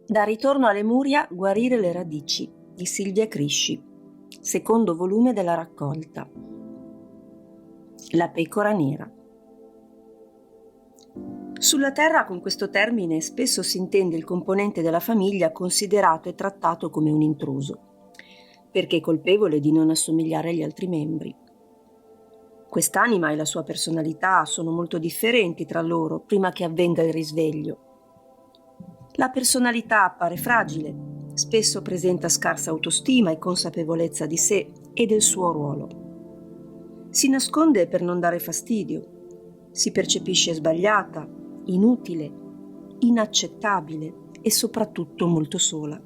Da ritorno a Lemuria, guarire le radici di Silvia Crisci, secondo volume della raccolta. La pecora nera. Sulla terra, con questo termine, spesso si intende il componente della famiglia considerato e trattato come un intruso, perché colpevole di non assomigliare agli altri membri. Quest'anima e la sua personalità sono molto differenti tra loro prima che avvenga il risveglio. La personalità appare fragile, spesso presenta scarsa autostima e consapevolezza di sé e del suo ruolo. Si nasconde per non dare fastidio, si percepisce sbagliata, inutile, inaccettabile e soprattutto molto sola.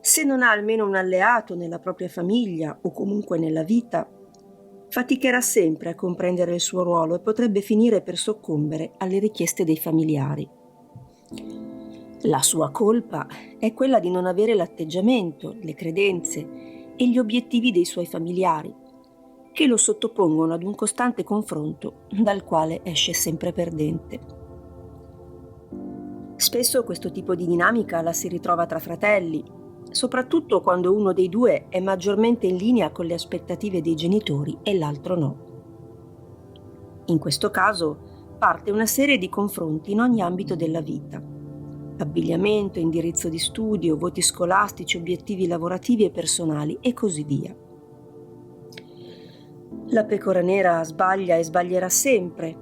Se non ha almeno un alleato nella propria famiglia o comunque nella vita, faticherà sempre a comprendere il suo ruolo e potrebbe finire per soccombere alle richieste dei familiari. La sua colpa è quella di non avere l'atteggiamento, le credenze e gli obiettivi dei suoi familiari, che lo sottopongono ad un costante confronto dal quale esce sempre perdente. Spesso questo tipo di dinamica la si ritrova tra fratelli, soprattutto quando uno dei due è maggiormente in linea con le aspettative dei genitori e l'altro no. In questo caso parte una serie di confronti in ogni ambito della vita: abbigliamento, indirizzo di studio, voti scolastici, obiettivi lavorativi e personali e così via. La pecora nera sbaglia e sbaglierà sempre,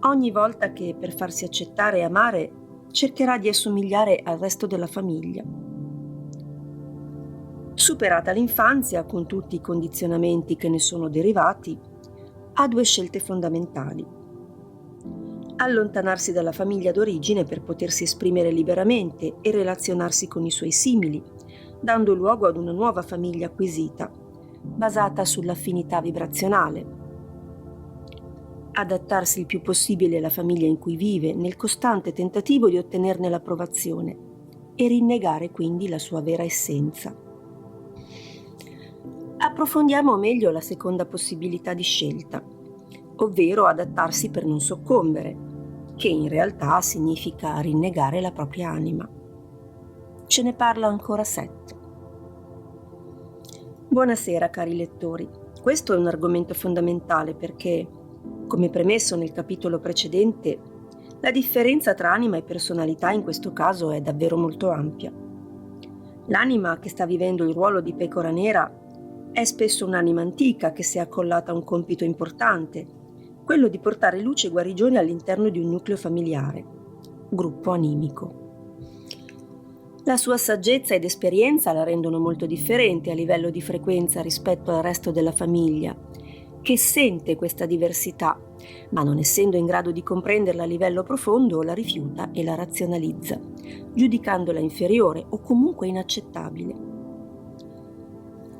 ogni volta che per farsi accettare e amare cercherà di assomigliare al resto della famiglia. Superata l'infanzia, con tutti i condizionamenti che ne sono derivati, ha due scelte fondamentali: allontanarsi dalla famiglia d'origine per potersi esprimere liberamente e relazionarsi con i suoi simili, dando luogo ad una nuova famiglia acquisita, basata sull'affinità vibrazionale; adattarsi il più possibile alla famiglia in cui vive, nel costante tentativo di ottenerne l'approvazione, e rinnegare quindi la sua vera essenza. Approfondiamo meglio la seconda possibilità di scelta, ovvero adattarsi per non soccombere, che in realtà significa rinnegare la propria anima. Ce ne parla ancora Seth. Buonasera cari lettori, questo è un argomento fondamentale perché, come premesso nel capitolo precedente, la differenza tra anima e personalità in questo caso è davvero molto ampia. L'anima che sta vivendo il ruolo di pecora nera è spesso un'anima antica che si è accollata a un compito importante, quello di portare luce e guarigione all'interno di un nucleo familiare, gruppo animico. La sua saggezza ed esperienza la rendono molto differente a livello di frequenza rispetto al resto della famiglia, che sente questa diversità, ma non essendo in grado di comprenderla a livello profondo, la rifiuta e la razionalizza, giudicandola inferiore o comunque inaccettabile.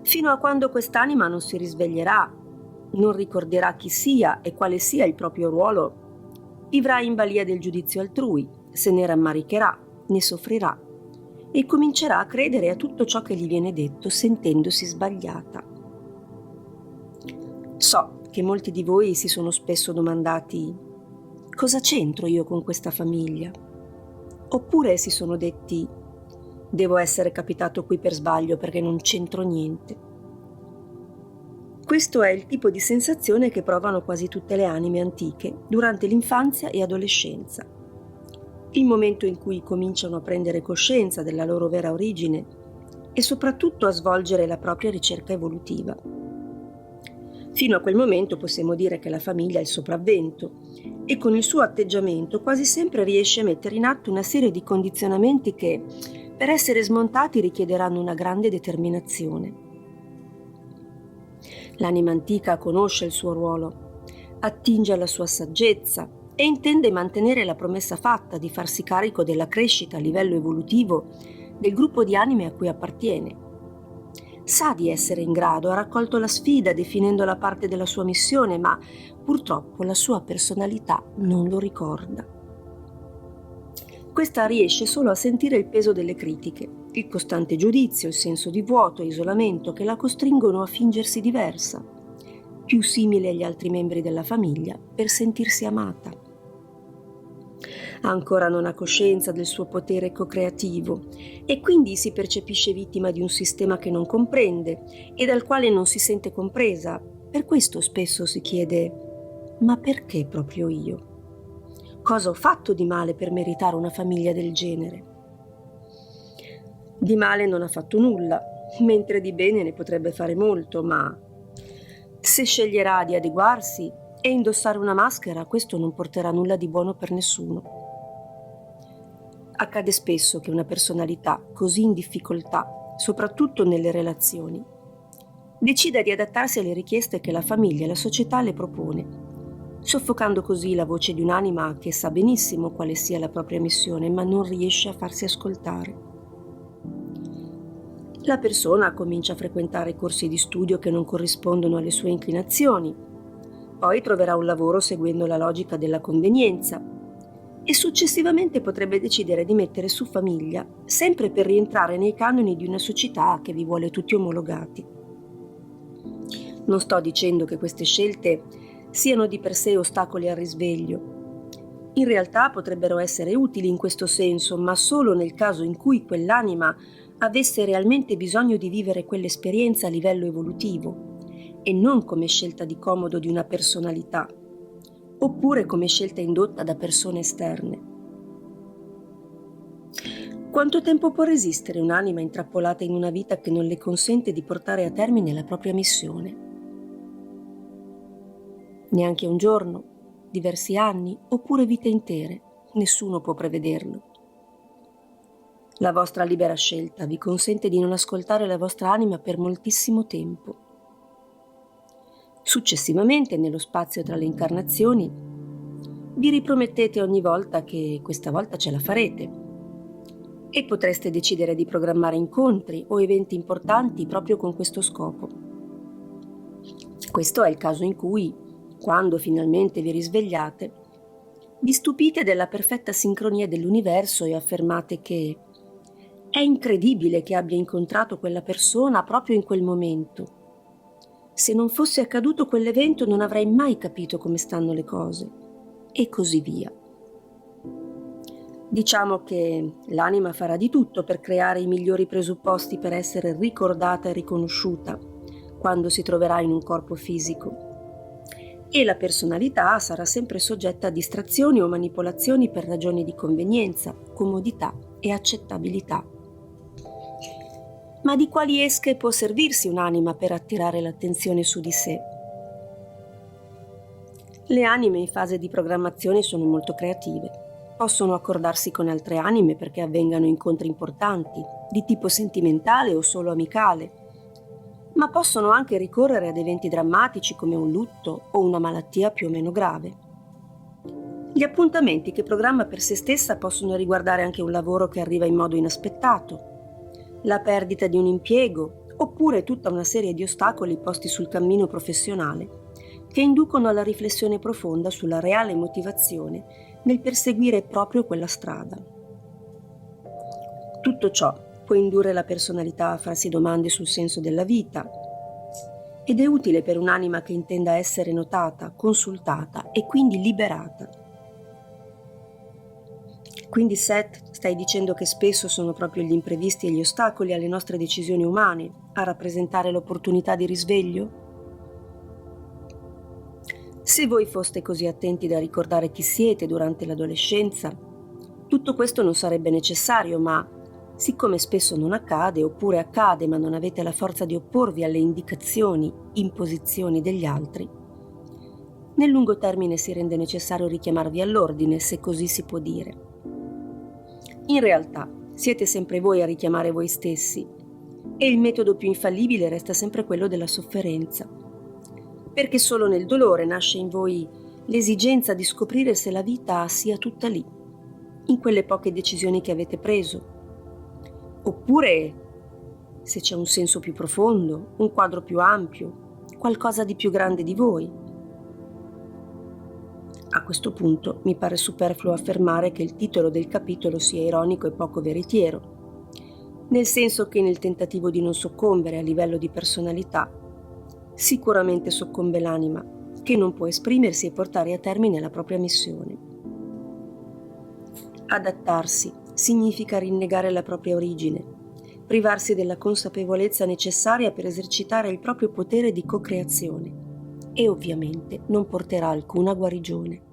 Fino a quando quest'anima non si risveglierà, non ricorderà chi sia e quale sia il proprio ruolo, vivrà in balia del giudizio altrui, se ne rammaricherà, ne soffrirà e comincerà a credere a tutto ciò che gli viene detto, sentendosi sbagliata. So che molti di voi si sono spesso domandati: cosa c'entro io con questa famiglia? Oppure si sono detti: devo essere capitato qui per sbaglio perché non c'entro niente. Questo è il tipo di sensazione che provano quasi tutte le anime antiche durante l'infanzia e adolescenza, il momento in cui cominciano a prendere coscienza della loro vera origine e soprattutto a svolgere la propria ricerca evolutiva. Fino a quel momento possiamo dire che la famiglia è il sopravvento e con il suo atteggiamento quasi sempre riesce a mettere in atto una serie di condizionamenti che, per essere smontati, richiederanno una grande determinazione. L'anima antica conosce il suo ruolo, attinge alla sua saggezza e intende mantenere la promessa fatta di farsi carico della crescita a livello evolutivo del gruppo di anime a cui appartiene. Sa di essere in grado, ha raccolto la sfida definendo la parte della sua missione, ma purtroppo la sua personalità non lo ricorda. Questa riesce solo a sentire il peso delle critiche, il costante giudizio, il senso di vuoto e isolamento che la costringono a fingersi diversa, più simile agli altri membri della famiglia, per sentirsi amata. Ancora non ha coscienza del suo potere co-creativo e quindi si percepisce vittima di un sistema che non comprende e dal quale non si sente compresa. Per questo spesso si chiede: ma perché proprio io? Cosa ho fatto di male per meritare una famiglia del genere? Di male non ha fatto nulla, mentre di bene ne potrebbe fare molto, ma se sceglierà di adeguarsi e indossare una maschera, questo non porterà nulla di buono per nessuno. Accade spesso che una personalità così in difficoltà, soprattutto nelle relazioni, decida di adattarsi alle richieste che la famiglia e la società le propone, soffocando così la voce di un'anima che sa benissimo quale sia la propria missione, ma non riesce a farsi ascoltare. La persona comincia a frequentare corsi di studio che non corrispondono alle sue inclinazioni, poi troverà un lavoro seguendo la logica della convenienza e successivamente potrebbe decidere di mettere su famiglia, sempre per rientrare nei canoni di una società che vi vuole tutti omologati. Non sto dicendo che queste scelte siano di per sé ostacoli al risveglio. In realtà potrebbero essere utili in questo senso, ma solo nel caso in cui quell'anima avesse realmente bisogno di vivere quell'esperienza a livello evolutivo e non come scelta di comodo di una personalità, oppure come scelta indotta da persone esterne. Quanto tempo può resistere un'anima intrappolata in una vita che non le consente di portare a termine la propria missione? Neanche un giorno, diversi anni, oppure vite intere. Nessuno può prevederlo. La vostra libera scelta vi consente di non ascoltare la vostra anima per moltissimo tempo. Successivamente, nello spazio tra le incarnazioni, vi ripromettete ogni volta che questa volta ce la farete e potreste decidere di programmare incontri o eventi importanti proprio con questo scopo. Questo è il caso in cui, quando finalmente vi risvegliate, vi stupite della perfetta sincronia dell'universo e affermate che è incredibile che abbia incontrato quella persona proprio in quel momento. Se non fosse accaduto quell'evento non avrei mai capito come stanno le cose. E così via. Diciamo che l'anima farà di tutto per creare i migliori presupposti per essere ricordata e riconosciuta quando si troverà in un corpo fisico. E la personalità sarà sempre soggetta a distrazioni o manipolazioni per ragioni di convenienza, comodità e accettabilità. Ma di quali esche può servirsi un'anima per attirare l'attenzione su di sé? Le anime in fase di programmazione sono molto creative. Possono accordarsi con altre anime perché avvengano incontri importanti, di tipo sentimentale o solo amicale, ma possono anche ricorrere ad eventi drammatici come un lutto o una malattia più o meno grave. Gli appuntamenti che programma per se stessa possono riguardare anche un lavoro che arriva in modo inaspettato, la perdita di un impiego, oppure tutta una serie di ostacoli posti sul cammino professionale che inducono alla riflessione profonda sulla reale motivazione nel perseguire proprio quella strada. Tutto ciò può indurre la personalità a farsi domande sul senso della vita ed è utile per un'anima che intenda essere notata, consultata e quindi liberata. Quindi Seth, stai dicendo che spesso sono proprio gli imprevisti e gli ostacoli alle nostre decisioni umane a rappresentare l'opportunità di risveglio? Se voi foste così attenti da ricordare chi siete durante l'adolescenza, tutto questo non sarebbe necessario, ma siccome spesso non accade, oppure accade ma non avete la forza di opporvi alle indicazioni, imposizioni degli altri, nel lungo termine si rende necessario richiamarvi all'ordine, se così si può dire. In realtà siete sempre voi a richiamare voi stessi e il metodo più infallibile resta sempre quello della sofferenza, perché solo nel dolore nasce in voi l'esigenza di scoprire se la vita sia tutta lì, in quelle poche decisioni che avete preso, oppure se c'è un senso più profondo, un quadro più ampio, qualcosa di più grande di voi. A questo punto mi pare superfluo affermare che il titolo del capitolo sia ironico e poco veritiero, nel senso che nel tentativo di non soccombere a livello di personalità, sicuramente soccombe l'anima, che non può esprimersi e portare a termine la propria missione. Adattarsi significa rinnegare la propria origine, privarsi della consapevolezza necessaria per esercitare il proprio potere di co-creazione e ovviamente non porterà alcuna guarigione.